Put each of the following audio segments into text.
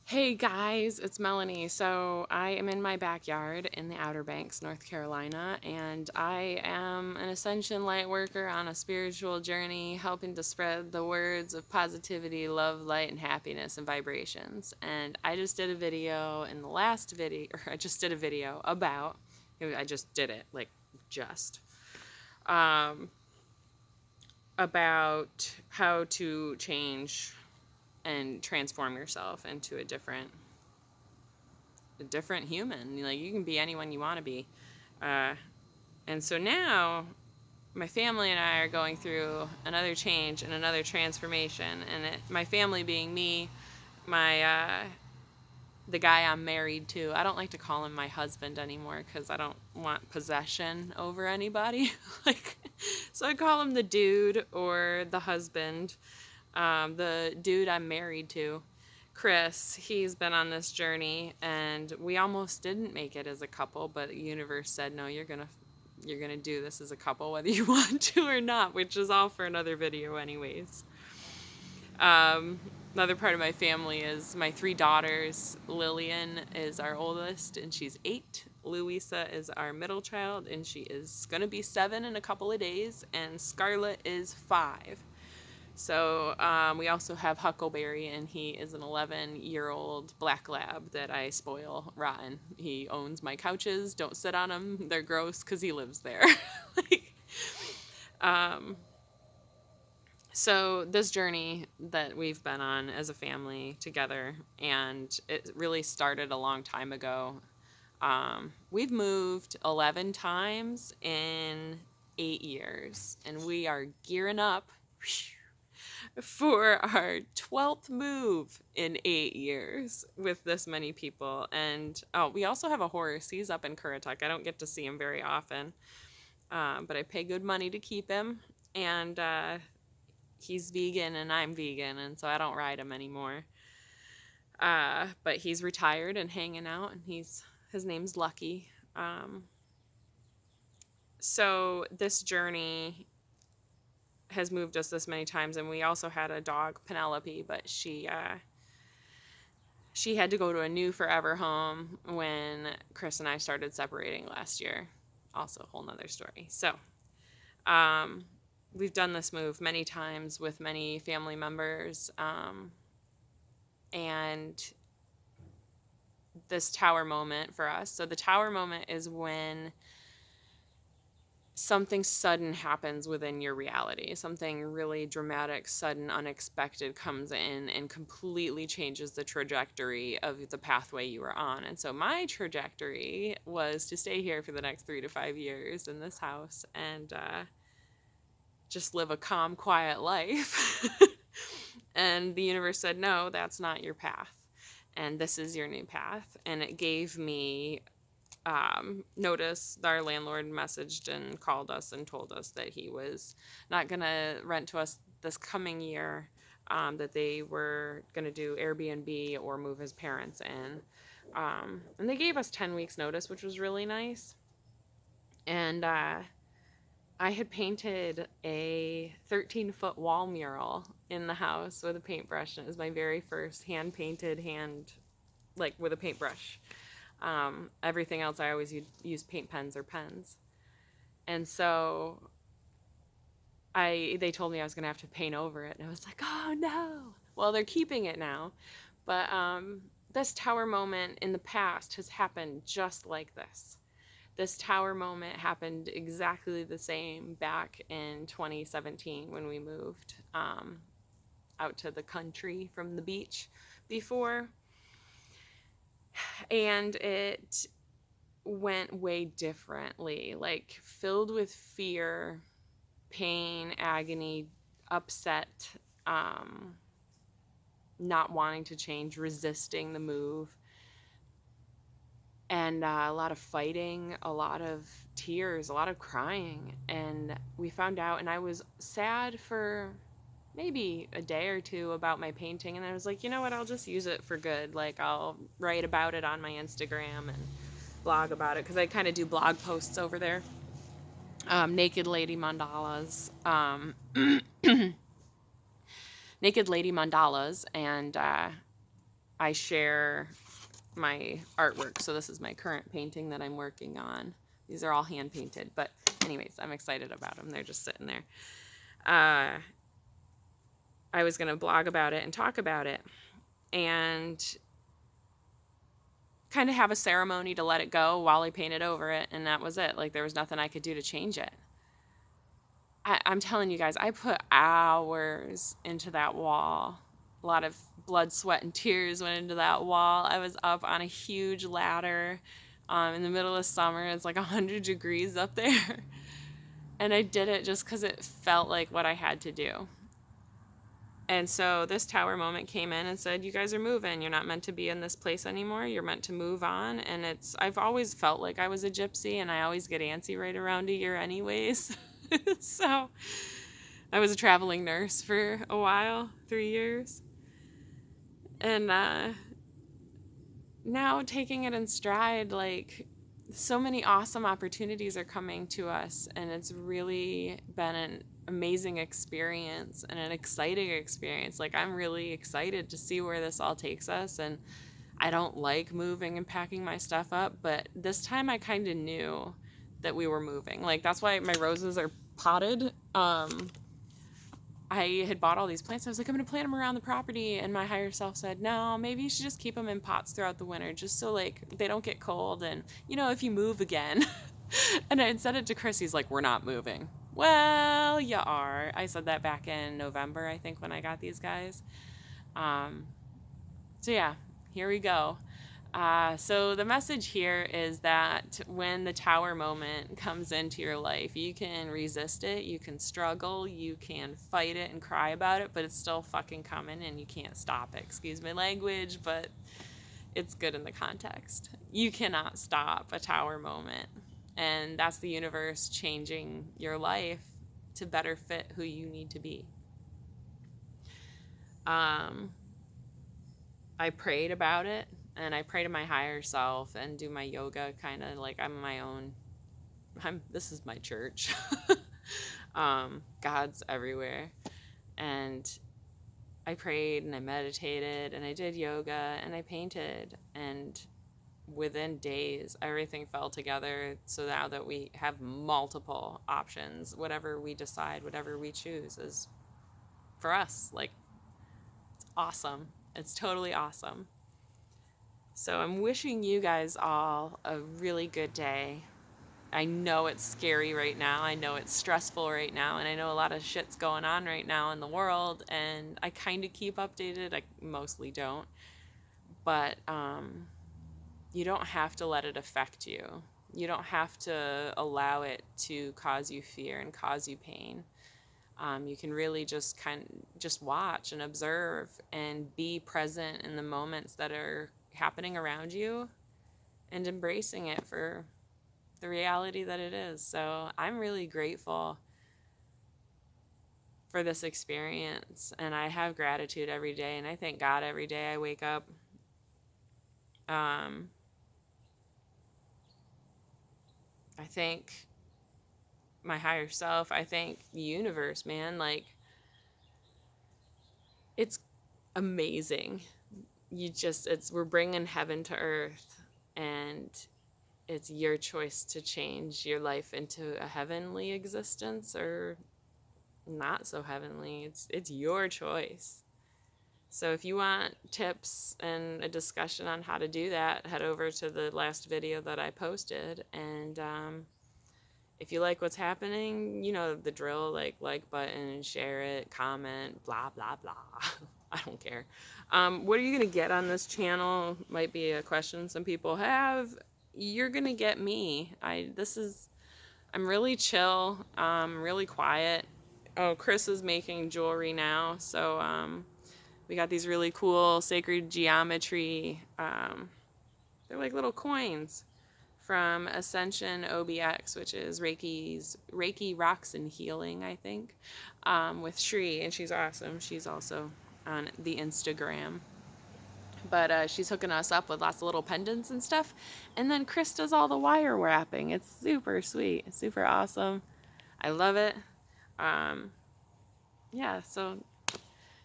Hey guys, it's Melanie. So I am in my backyard in the Outer Banks, North Carolina, and I am an Ascension light worker on a spiritual journey, helping to spread the words of positivity, love, light, and happiness and vibrations. And I just did a video in the last video, or I just did a video about, I just did it, like just, um, about how to change and transform yourself into a different human. Like, you can be anyone you want to be. And so now my family and I are going through another change and another transformation. And my family being me, the guy I'm married to. I don't like to call him my husband anymore because I don't want possession over anybody. So I call him the dude or the husband. The dude I'm married to, Chris, he's been on this journey, and we almost didn't make it as a couple, but the universe said, no, you're gonna do this as a couple whether you want to or not, which is all for another video anyways. Another part of my family is my three daughters. Lillian is our oldest, and she's 8. Louisa is our middle child, and she is going to be 7 in a couple of days, and Scarlett is 5. So we also have Huckleberry, and he is an 11-year-old black lab that I spoil rotten. He owns my couches. Don't sit on them. They're gross because he lives there. like, um, so this journey that we've been on as a family together, and it really started a long time ago. We've moved 11 times in 8 years, and we are gearing up for our 12th move in 8 years with this many people. And we also have a horse. He's up in Currituck. I don't get to see him very often, but I pay good money to keep him. And he's vegan and I'm vegan, and so I don't ride him anymore. But he's retired and hanging out, and his name's Lucky. So this journey has moved us this many times, and we also had a dog, Penelope, but she had to go to a new forever home when Chris and I started separating last year. Also a whole nother story. So we've done this move many times with many family members, and this tower moment for us. So the tower moment is when something sudden happens within your reality. Something really dramatic, sudden, unexpected comes in and completely changes the trajectory of the pathway you were on. And so my trajectory was to stay here for the next 3 to 5 years in this house and just live a calm, quiet life. And the universe said, no, that's not your path. And this is your new path. And it gave me notice. Our landlord messaged and called us and told us that he was not going to rent to us this coming year, that they were going to do Airbnb or move his parents in. And they gave us 10 weeks notice, which was really nice. And I had painted a 13-foot wall mural in the house with a paintbrush, and it was my very first hand-painted with a paintbrush. Everything else I always use paint pens or pens. And so they told me I was going to have to paint over it, and I was like, oh no. Well, they're keeping it now. But this tower moment in the past has happened just like this. This tower moment happened exactly the same back in 2017 when we moved out to the country from the beach before. And it went way differently, like filled with fear, pain, agony, upset, not wanting to change, resisting the move, and a lot of fighting, a lot of tears, a lot of crying. And we found out, and I was sad for maybe a day or two about my painting, and I was like, you know what, I'll just use it for good. Like, I'll write about it on my Instagram and blog about it, because I kind of do blog posts over there. Naked Lady Mandalas. Naked Lady Mandalas, and I share my artwork. So this is my current painting that I'm working on. These are all hand painted, but anyways, I'm excited about them. They're just sitting there. I was going to blog about it and talk about it and kind of have a ceremony to let it go while I painted over it. And that was it. Like, there was nothing I could do to change it. I'm telling you guys, I put hours into that wall. A lot of blood, sweat, and tears went into that wall. I was up on a huge ladder in the middle of summer. It's like 100 degrees up there. And I did it just because it felt like what I had to do. And so this tower moment came in and said, you guys are moving. You're not meant to be in this place anymore. You're meant to move on. And I've always felt like I was a gypsy, and I always get antsy right around a year anyways. So I was a traveling nurse for a while, 3 years. And now taking it in stride, like, so many awesome opportunities are coming to us, and it's really been an amazing experience and an exciting experience. Like, I'm really excited to see where this all takes us, and I don't like moving and packing my stuff up, but this time I kind of knew that we were moving. Like, that's why my roses are potted. I had bought all these plants. I was like, I'm going to plant them around the property. And my higher self said, no, maybe you should just keep them in pots throughout the winter, just so, like, they don't get cold. And, you know, if you move again. And I had said it to Chris. He's like, we're not moving. Well, you are. I said that back in November, I think, when I got these guys. So yeah, here we go. So the message here is that when the tower moment comes into your life, you can resist it, you can struggle, you can fight it and cry about it, but it's still fucking coming and you can't stop it. Excuse my language, but it's good in the context. You cannot stop a tower moment, and that's the universe changing your life to better fit who you need to be. I prayed about it. And I pray to my higher self and do my yoga, kind of like I'm my own. This is my church. God's everywhere. And I prayed and I meditated and I did yoga and I painted. And within days, everything fell together. So now that we have multiple options, whatever we decide, whatever we choose is for us. Like, it's awesome. It's totally awesome. So I'm wishing you guys all a really good day. I know it's scary right now. I know it's stressful right now. And I know a lot of shit's going on right now in the world. And I kind of keep updated. I mostly don't. But you don't have to let it affect you. You don't have to allow it to cause you fear and cause you pain. You can really just watch and observe and be present in the moments that are happening around you and embracing it for the reality that it is. So I'm really grateful for this experience, and I have gratitude every day, and I thank God every day I wake up. I thank my higher self. I thank the universe, man. Like, it's amazing. We're bringing heaven to earth, and it's your choice to change your life into a heavenly existence or not so heavenly. It's your choice. So if you want tips and a discussion on how to do that, head over to the last video that I posted. And if you like what's happening, you know the drill, like button and share it, comment, blah, blah, blah. I don't care. What are you going to get on this channel? Might be a question some people have. You're going to get me. I'm really chill, really quiet. Oh, Chris is making jewelry now. So we got these really cool sacred geometry. They're like little coins from Ascension OBX, which is Reiki Rocks and Healing, I think, with Shri, and she's awesome. She's also on the Instagram. But she's hooking us up with lots of little pendants and stuff. And then Chris does all the wire wrapping. It's super sweet. It's super awesome. I love it. Yeah, so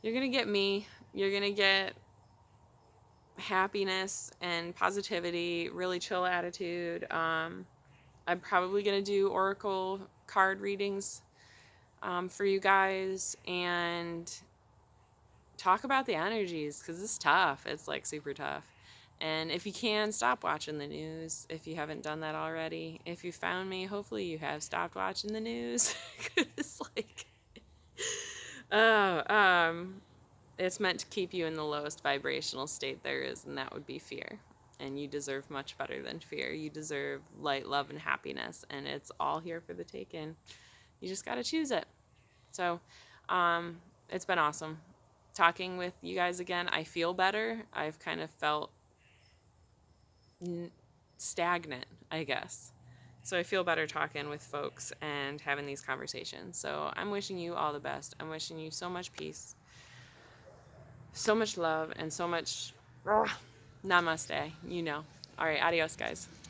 you're going to get me. You're going to get happiness and positivity, really chill attitude. I'm probably going to do oracle card readings for you guys and talk about the energies, because it's tough. It's like super tough. And if you can, stop watching the news if you haven't done that already. If you found me, hopefully you have stopped watching the news. It's like, oh, it's meant to keep you in the lowest vibrational state there is, and that would be fear. And you deserve much better than fear. You deserve light, love, and happiness, and it's all here for the taking. You just got to choose it. So, it's been awesome talking with you guys again. I feel better. I've kind of felt stagnant, I guess. So I feel better talking with folks and having these conversations. So I'm wishing you all the best. I'm wishing you so much peace, so much love, and so much namaste, you know. All right, adios, guys.